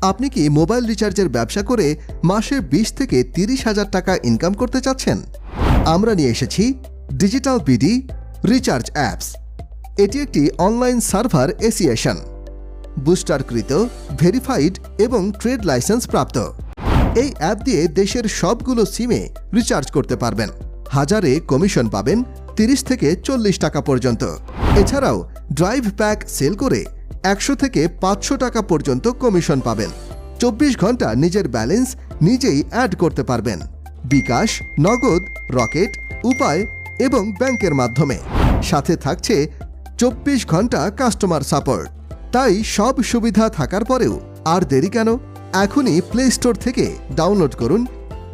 আপনি কি মোবাইল রিচার্জের ব্যবসা করে মাসে 20 থেকে 30,000 টাকা ইনকাম করতে চাচ্ছেন? আমরা নিয়ে এসেছি ডিজিটাল বিডি রিচার্জ অ্যাপস। এটি একটি অনলাইন সার্ভার অ্যাসোসিয়েশন, বুস্টারকৃত, ভেরিফাইড এবং ট্রেড লাইসেন্স প্রাপ্ত। এই অ্যাপ দিয়ে দেশের সবগুলো সিমে রিচার্জ করতে পারবেন। হাজারে কমিশন পাবেন 30 থেকে 40 টাকা পর্যন্ত। এছাড়াও ড্রাইভ প্যাক সেল করে 100 থেকে 500 টাকা পর্যন্ত কমিশন পাবেন। 24 ঘন্টা নিজের ব্যালেন্স নিজেই অ্যাড করতে পারবেন বিকাশ, নগদ, রকেট, উপায় এবং ব্যাংকের মাধ্যমে। সাথে থাকছে 24 ঘন্টা কাস্টমার সাপোর্ট। তাই সব সুবিধা থাকার পরেও আর দেরি কেন? এখনই প্লে স্টোর থেকে ডাউনলোড করুন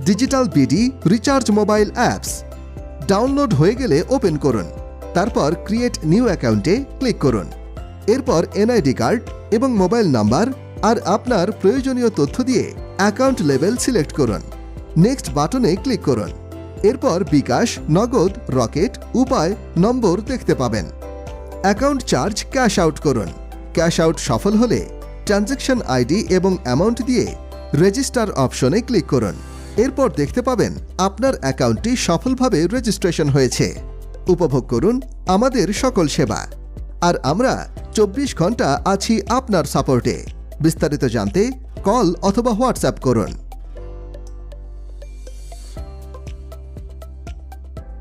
digital BD recharge mobile apps. Download হয়ে গেলে ওপেন করুন, তারপর ক্রিয়েট নিউ অ্যাকাউন্টে ক্লিক করুন। এরপর এনআইডি কার্ড এবং মোবাইল নাম্বার আর আপনার প্রয়োজনীয় তথ্য দিয়ে অ্যাকাউন্ট লেভেল সিলেক্ট করুন। নেক্সট বাটনে ক্লিক করুন। এরপর বিকাশ, নগদ, রকেট, উপায় নম্বর দেখতে পাবেন। অ্যাকাউন্ট চার্জ ক্যাশ আউট করুন। ক্যাশ আউট সফল হলে ট্রানজ্যাকশন আইডি এবং অ্যামাউন্ট দিয়ে রেজিস্টার অপশনে ক্লিক করুন। এরপর দেখতে পাবেন আপনার অ্যাকাউন্টটি সফলভাবে রেজিস্ট্রেশন হয়েছে। উপভোগ করুন আমাদের সকল সেবা। আর আমরা 24 ঘন্টা আছি আপনার সাপোর্টে। বিস্তারিত জানতে কল অথবা হোয়াটসঅ্যাপ করুন।